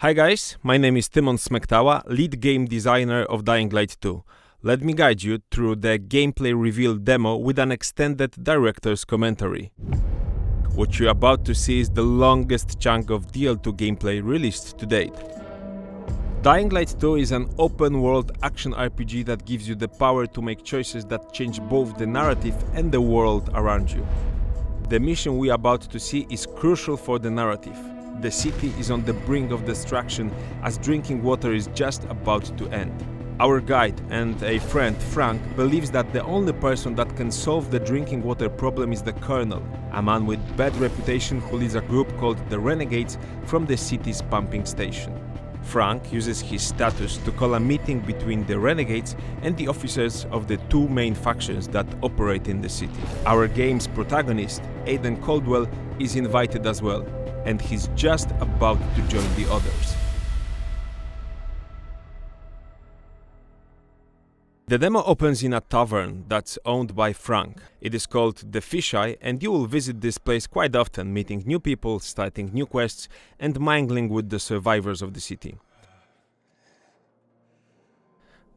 Hi guys, my name is Tymon Smektala, lead game designer of Dying Light 2. Let me guide you through the gameplay reveal demo with an extended director's commentary. What you're about to see is the longest chunk of DL2 gameplay released to date. Dying Light 2 is an open-world action RPG that gives you the power to make choices that change both the narrative and the world around you. The mission we are about to see is crucial for the narrative. The city is on the brink of destruction as drinking water is just about to end. Our guide and a friend, Frank, believes that the only person that can solve the drinking water problem is the Colonel, a man with bad reputation who leads a group called the Renegades from the city's pumping station. Frank uses his status to call a meeting between the Renegades and the officers of the two main factions that operate in the city. Our game's protagonist, Aiden Caldwell, is invited as well, and he's just about to join the others. The demo opens in a tavern that's owned by Frank. It is called the Fisheye, and you will visit this place quite often, meeting new people, starting new quests, and mingling with the survivors of the city.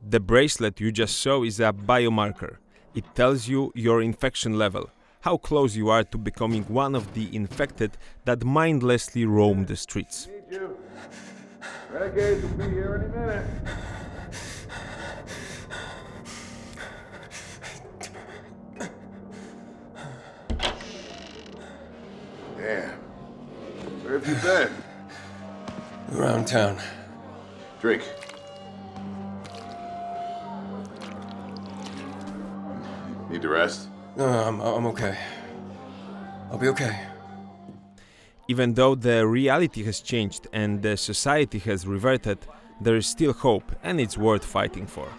The bracelet you just saw is a biomarker. It tells you your infection level, how close you are to becoming one of the infected that mindlessly roam the streets. Need you. Renegade will be here any minute. Damn. Where have you been? Around town. Drink. Need to rest? No, I'm okay. I'll be okay. Even though the reality has changed and the society has reverted, there is still hope, and it's worth fighting for.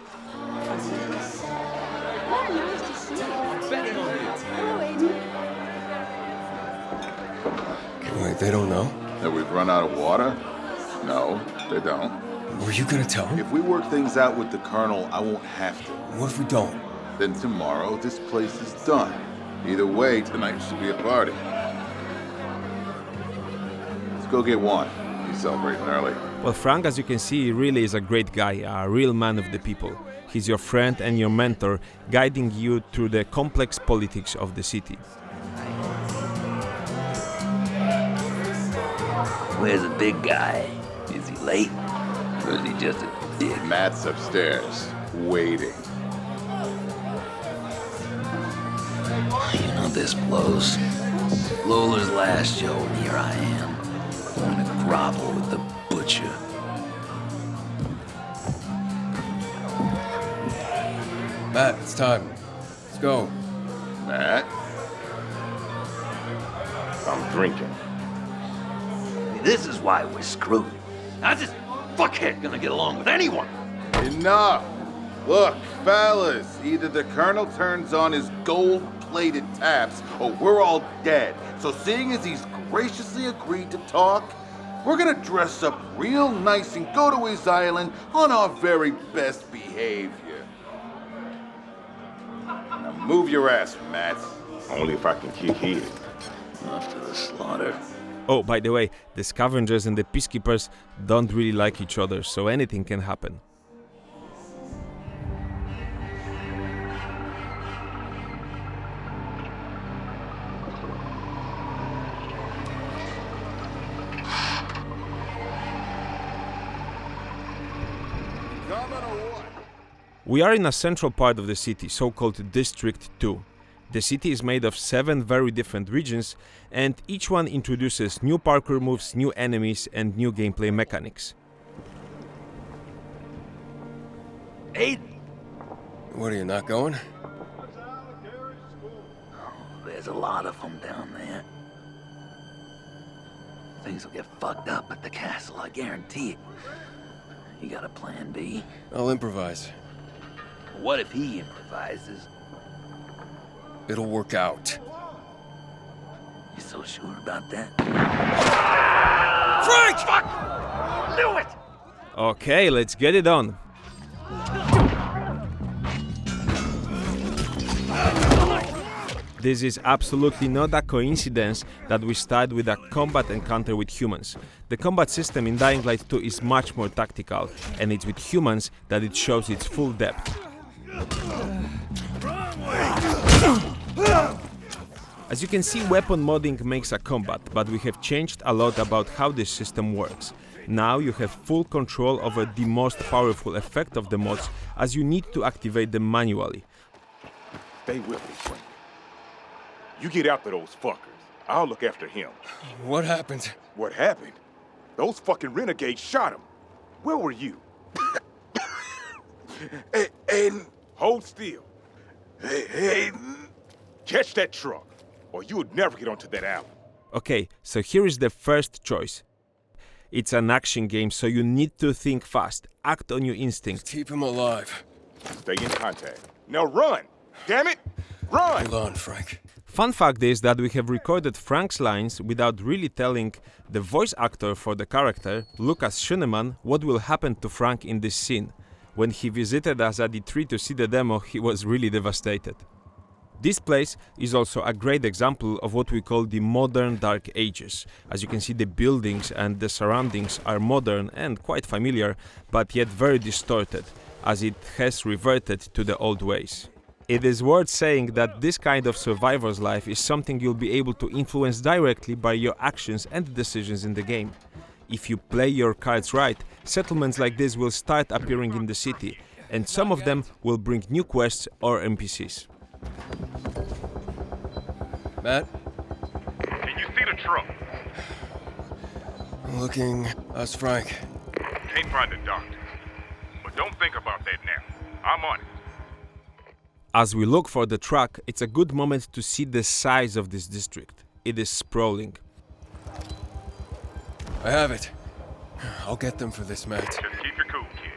Wait, they don't know? That we've run out of water? No, they don't. Were you gonna tell them? If we work things out with the Colonel, I won't have to. What if we don't? Then tomorrow, this place is done. Either way, tonight should be a party. Let's go get one. He's celebrating early. Well, Frank, as you can see, really is a great guy, a real man of the people. He's your friend and your mentor, guiding you through the complex politics of the city. Where's the big guy? Is he late? Or is he just a dick? Matt's upstairs, waiting. You know this blows. Lola's last show, and here I am, going to grovel with the butcher. Matt, it's time. Let's go. Matt? I'm drinking. This is why we're screwed. How's this fuckhead gonna get along with anyone? Enough! Look, fellas, either the Colonel turns on his gold-plated taps, or we're all dead. So seeing as he's graciously agreed to talk, we're gonna dress up real nice and go to his island on our very best behavior. Now move your ass, Matt. Only if I can kick his. Off to the slaughter. Oh, by the way, the scavengers and the peacekeepers don't really like each other, so anything can happen. We are in a central part of the city, so-called District 2. The city is made of 7 very different regions, and each one introduces new parkour moves, new enemies, and new gameplay mechanics. Aiden! What, are you not going? There's a lot of them down there. Things will get fucked up at the castle, I guarantee it. You got a plan B? I'll improvise. What if he improvises? It'll work out. You so sure about that? Frank! Fuck! Knew it! Okay, let's get it on. This is absolutely not a coincidence that we start with a combat encounter with humans. The combat system in Dying Light 2 is much more tactical, and it's with humans that it shows its full depth. As you can see, weapon modding makes a combat, but we have changed a lot about how this system works. Now you have full control over the most powerful effect of the mods, as you need to activate them manually. Stay with me, Frank. You get after those fuckers. I'll look after him. What happened? What happened? Those fucking renegades shot him. Where were you? Aiden. Hold still. Aiden. Catch that truck, or you would never get onto that island. Okay, so here is the first choice. It's an action game, so you need to think fast, act on your instincts. Keep him alive. Stay in contact. Now run! Damn it! Run! Hold on, Frank. Fun fact is that we have recorded Frank's lines without really telling the voice actor for the character, Lucas Schoenemann, what will happen to Frank in this scene. When he visited us at E3 to see the demo, he was really devastated. This place is also a great example of what we call the modern Dark Ages. As you can see, the buildings and the surroundings are modern and quite familiar, but yet very distorted, as it has reverted to the old ways. It is worth saying that this kind of survivor's life is something you'll be able to influence directly by your actions and decisions in the game. If you play your cards right, settlements like this will start appearing in the city, and some of them will bring new quests or NPCs. Matt? Can you see the truck? Looking. How's Frank? Can't find the doctor. But don't think about that now. I'm on it. As we look for the truck, it's a good moment to see the size of this district. It is sprawling. I have it. I'll get them for this, Matt. Just keep your cool, kid.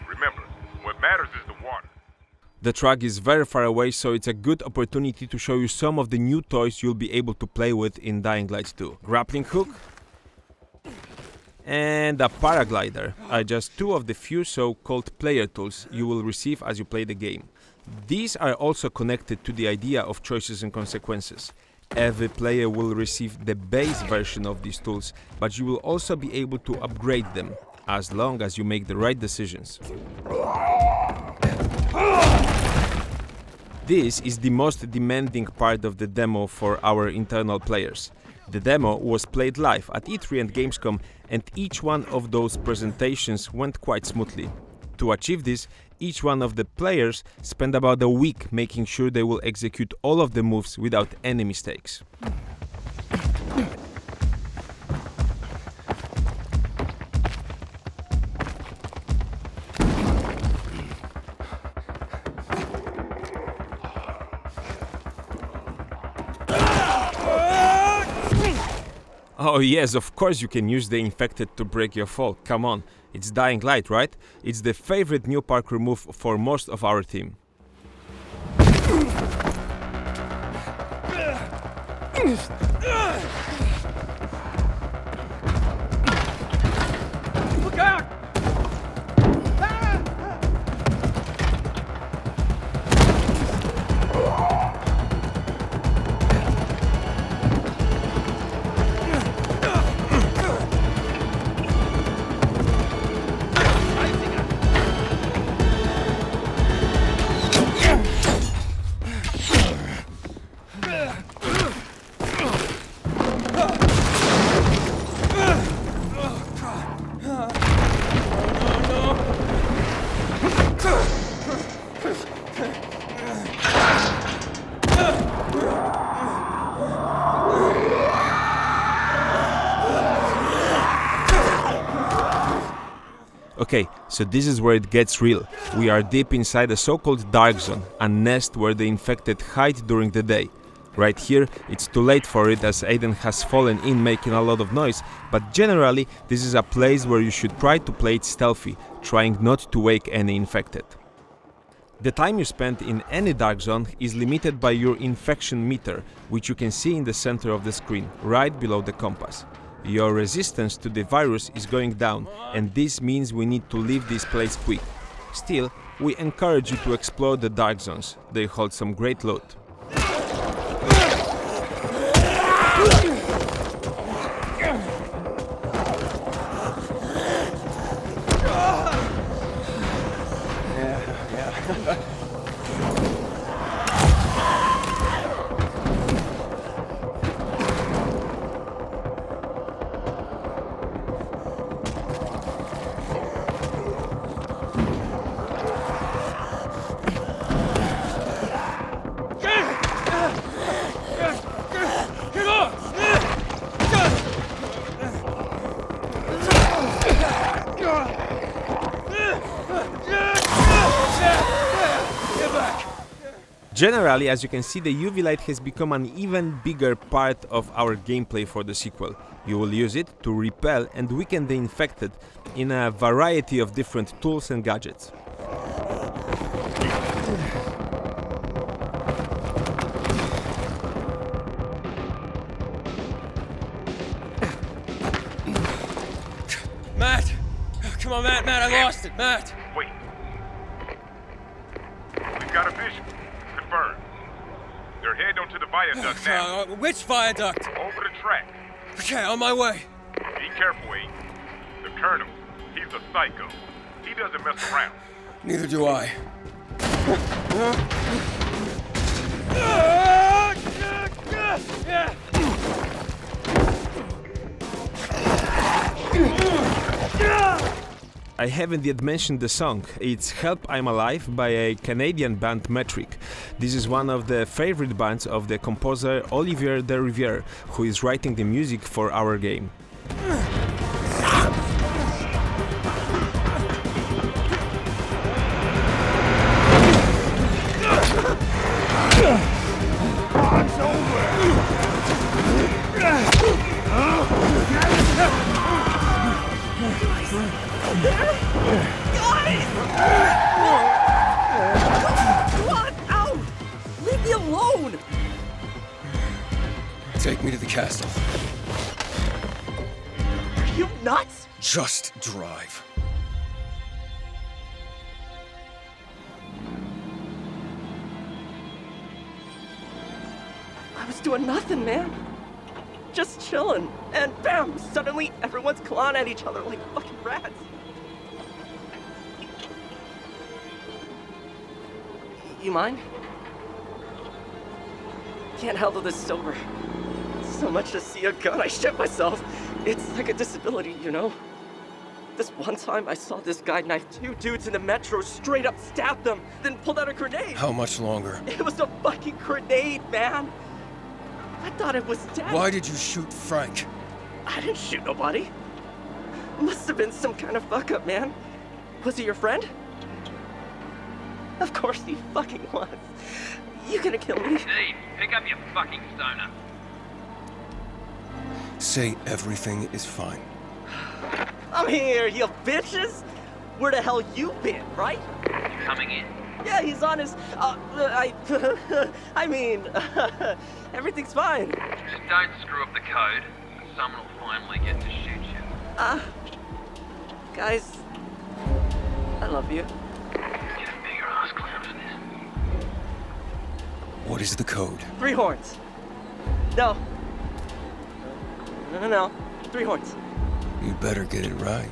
Remember, what matters is the water. The truck is very far away, so it's a good opportunity to show you some of the new toys you'll be able to play with in Dying Light 2. Grappling hook and a paraglider are just two of the few so-called player tools you will receive as you play the game. These are also connected to the idea of choices and consequences. Every player will receive the base version of these tools, but you will also be able to upgrade them, as long as you make the right decisions. This is the most demanding part of the demo for our internal players. The demo was played live at E3 and Gamescom, and each one of those presentations went quite smoothly. To achieve this, each one of the players spent about a week making sure they will execute all of the moves without any mistakes. Oh yes, of course you can use the infected to break your fall, come on. It's Dying Light, right? It's the favorite new parkour move for most of our team. Look out! Okay, so this is where it gets real. We are deep inside a so-called dark zone, a nest where the infected hide during the day. Right here, it's too late for it as Aiden has fallen in making a lot of noise, but generally this is a place where you should try to play it stealthy, trying not to wake any infected. The time you spend in any dark zone is limited by your infection meter, which you can see in the center of the screen, right below the compass. Your resistance to the virus is going down, and this means we need to leave this place quick. Still, we encourage you to explore the dark zones. They hold some great loot. Generally, as you can see, the UV light has become an even bigger part of our gameplay for the sequel. You will use it to repel and weaken the infected in a variety of different tools and gadgets. Matt! Come on, Matt, I lost it, Matt! Wait. We've got a vision. Confirmed. They're heading onto the viaduct now. Which viaduct? Over the track. Okay, on my way. Be careful, Abe. The Colonel, he's a psycho. He doesn't mess around. Neither do I. I haven't yet mentioned the song. It's Help I'm Alive by a Canadian band Metric. This is one of the favorite bands of the composer Olivier de Rivière, who is writing the music for our game. Take me to the castle. Are you nuts? Just drive. I was doing nothing, man. Just chilling. And bam, suddenly everyone's clawing at each other like fucking rats. You mind? Can't handle this sober. So much to see a gun, I shit myself. It's like a disability, you know? This one time I saw this guy knife 2 dudes in the metro, straight up stabbed them, then pulled out a grenade. How much longer? It was a fucking grenade, man. I thought it was dead. Why did you shoot Frank? I didn't shoot nobody. Must have been some kind of fuck up, man. Was he your friend? Of course he fucking was. You gonna kill me? Steve, pick up your fucking stoner. Say everything is fine. I'm here, you bitches. Where the hell you been, right? You coming in? Yeah, he's on his. I mean, everything's fine. Just don't screw up the code. Someone will finally get to shoot you. Guys, I love you. Get a bigger ass clown for this. What is the code? 3 horns. No. No. 3 horns. You better get it right.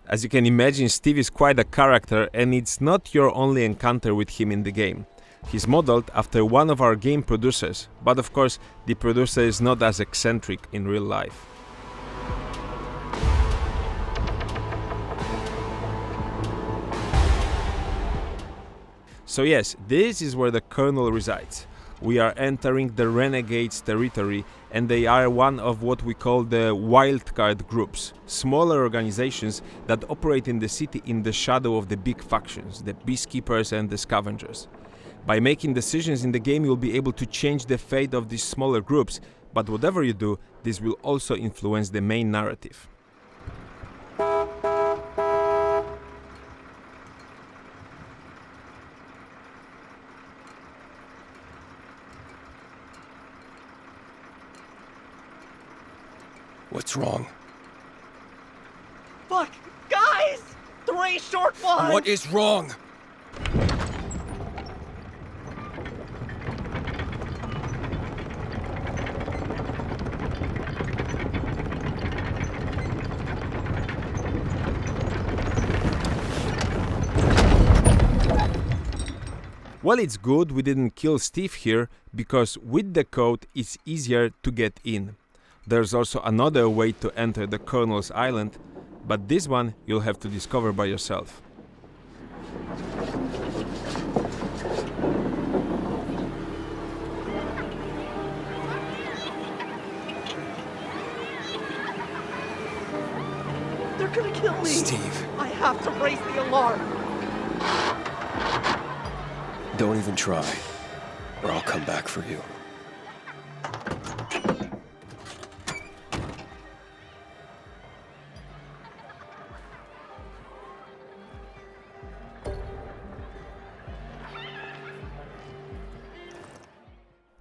As you can imagine, Steve is quite a character, and it's not your only encounter with him in the game. He's modeled after one of our game producers, but of course the producer is not as eccentric in real life. So yes, this is where the Colonel resides. We are entering the Renegade's territory, and they are one of what we call the wildcard groups, smaller organizations that operate in the city in the shadow of the big factions, the Peacekeepers and the Scavengers. By making decisions in the game, you'll be able to change the fate of these smaller groups, but whatever you do, this will also influence the main narrative. What's wrong? Fuck, guys! 3 short ones! What is wrong? Well, it's good we didn't kill Steve here, because with the code it's easier to get in. There's also another way to enter the Colonel's Island, but this one you'll have to discover by yourself. They're gonna kill me! Steve. I have to raise the alarm! Don't even try, or I'll come back for you.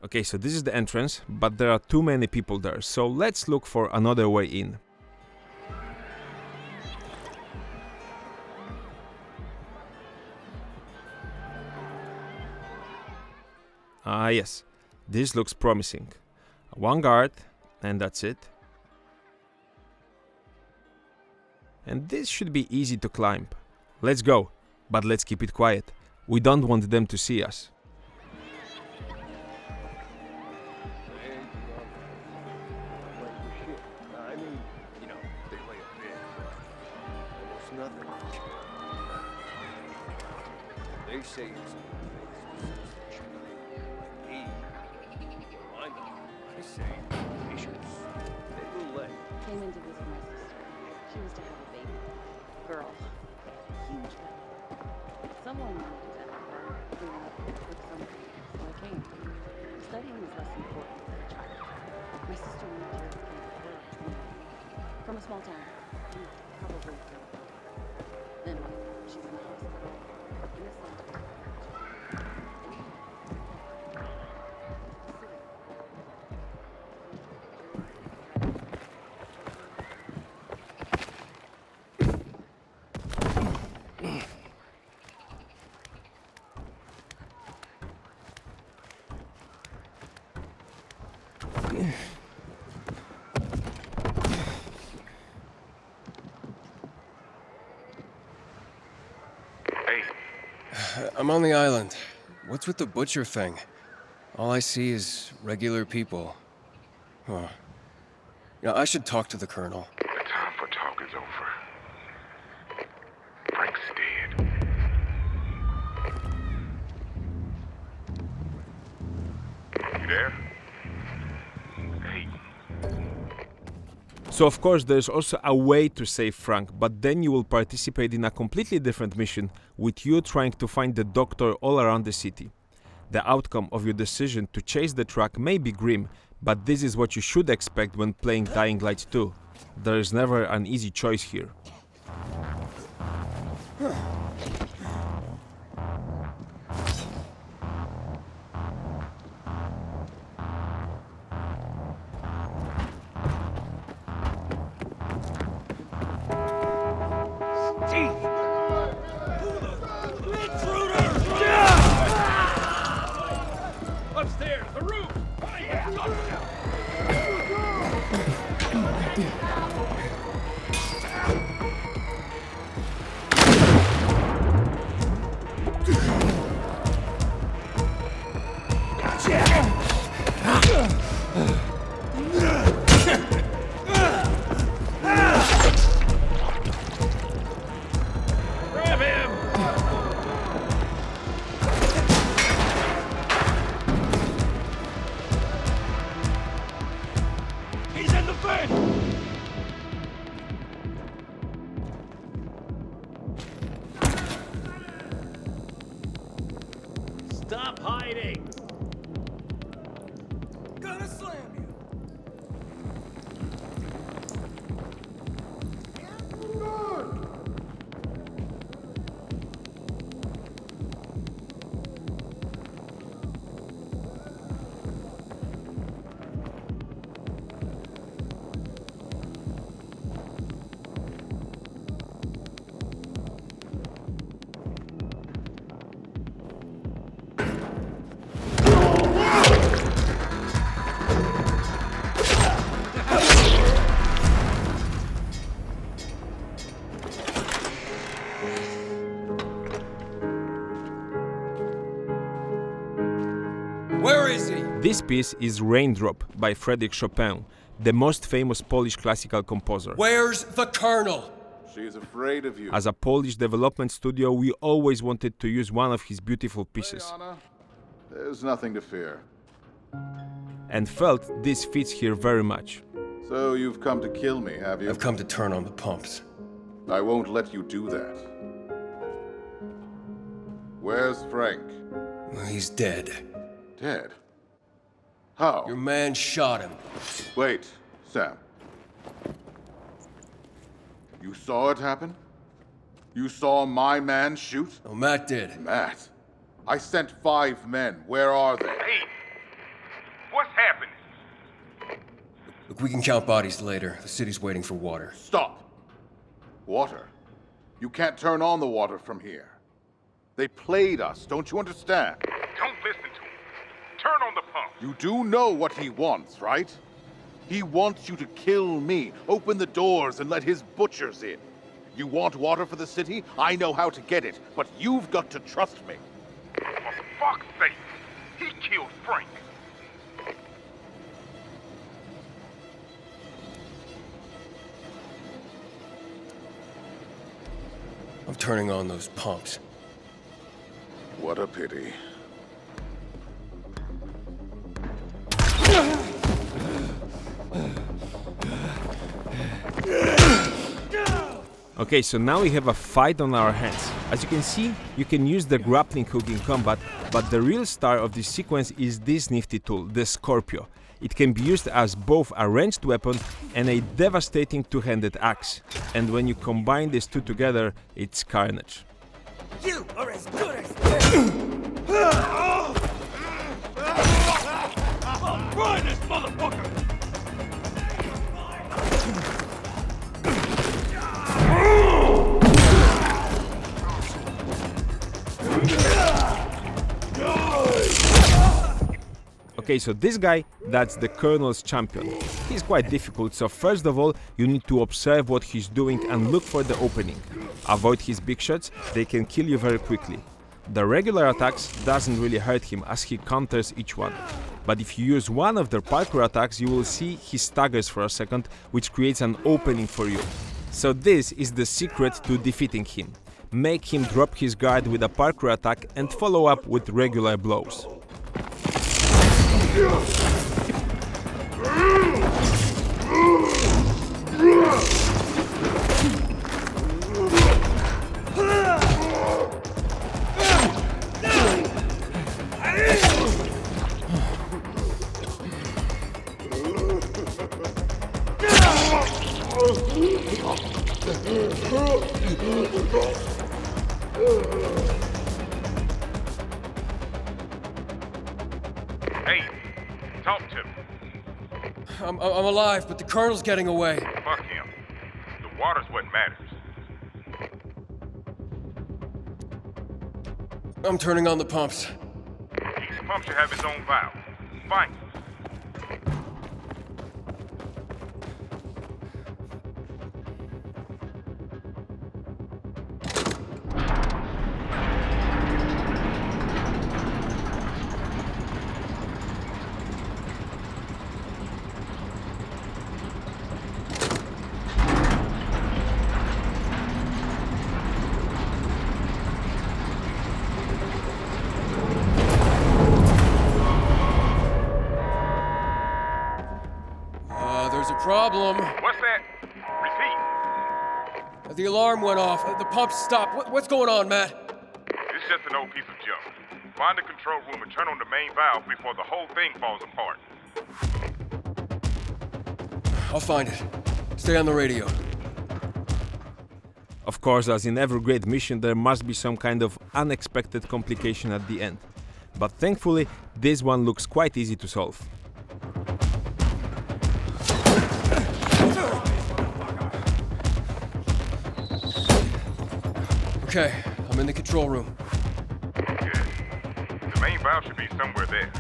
Okay, so this is the entrance, but there are too many people there, so let's look for another way in. Ah yes, this looks promising. One guard, and that's it. And this should be easy to climb. Let's go, but let's keep it quiet. We don't want them to see us. They say it's I say patience. They will lay. Came in to visit my sister. She was to have a baby. Girl. Huge belly. Someone wanted to have her doing up with something, so I came. Studying is less important for a child. My sister moved here from a small town. Probably from. Then she's in the hospital. In the center. I'm on the island. What's with the butcher thing? All I see is regular people. Huh. I should talk to the Colonel. The time for talk is over. Frank's dead. You there? Hey. So of course there's also a way to save Frank, but then you will participate in a completely different mission with you trying to find the doctor all around the city. The outcome of your decision to chase the truck may be grim, but this is what you should expect when playing Dying Light 2. There is never an easy choice here. Upstairs, the roof! Grab him! He's in the bin! Stop hiding! Gonna slam you! Where is he? This piece is Raindrop by Frédéric Chopin, the most famous Polish classical composer. Where's the Colonel? She's afraid of you. As a Polish development studio, we always wanted to use one of his beautiful pieces, Anna, there's nothing to fear. and felt this fits here very much. So you've come to kill me, have you? I've come to turn on the pumps. I won't let you do that. Where's Frank? He's dead. Dead? How? Your man shot him. Wait, Sam. You saw it happen? You saw my man shoot? Oh, Matt did. Matt? I sent 5 men. Where are they? Hey, what's happening? Look, we can count bodies later. The city's waiting for water. Stop! Water? You can't turn on the water from here. They played us, don't you understand? Don't listen to him. Turn on the pump. You do know what he wants, right? He wants you to kill me, open the doors, and let his butchers in. You want water for the city? I know how to get it, but you've got to trust me. For fuck's sake, he killed Frank. I'm turning on those pumps. What a pity. Okay, so now we have a fight on our hands. As you can see, you can use the grappling hook in combat, but the real star of this sequence is this nifty tool, the Scorpio. It can be used as both a ranged weapon and a devastating two-handed axe. And when you combine these two together, it's carnage. You are as good as dead! I'll fry this motherfucker! Okay, so this guy, that's the Colonel's champion. He's quite difficult, so first of all, you need to observe what he's doing and look for the opening. Avoid his big shots, they can kill you very quickly. The regular attacks doesn't really hurt him as he counters each one. But if you use one of their parkour attacks, you will see he staggers for a second, which creates an opening for you. So this is the secret to defeating him. Make him drop his guard with a parkour attack and follow up with regular blows. Hey, talk to me. I'm alive, but the Colonel's getting away. Fuck him. The water's what matters. I'm turning on the pumps. Each pump should have its own valve. Find it. There's a problem. What's that? Repeat. The alarm went off. The pumps stopped. What's going on, Matt? It's just an old piece of junk. Find the control room and turn on the main valve before the whole thing falls apart. I'll find it. Stay on the radio. Of course, as in every great mission, there must be some kind of unexpected complication at the end. But thankfully, this one looks quite easy to solve. Okay, I'm in the control room. Good. The main valve should be somewhere there.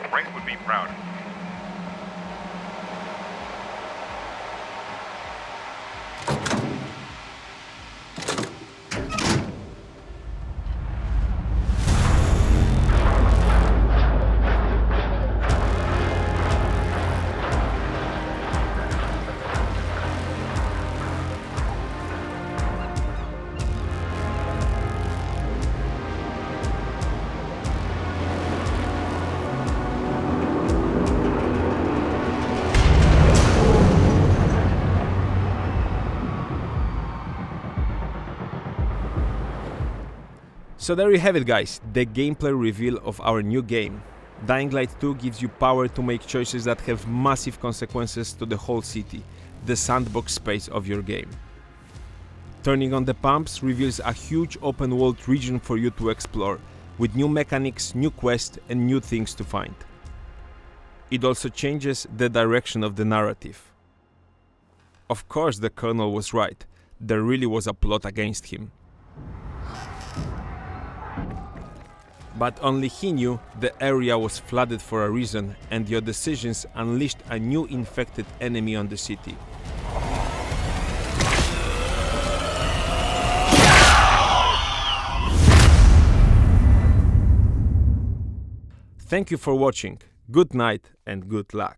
Frank would be proud of you. So there you have it, guys, the gameplay reveal of our new game. Dying Light 2 gives you power to make choices that have massive consequences to the whole city, the sandbox space of your game. Turning on the pumps reveals a huge open world region for you to explore, with new mechanics, new quests and new things to find. It also changes the direction of the narrative. Of course the Colonel was right, there really was a plot against him. But only he knew the area was flooded for a reason, and your decisions unleashed a new infected enemy on the city. Thank you for watching, good night and good luck.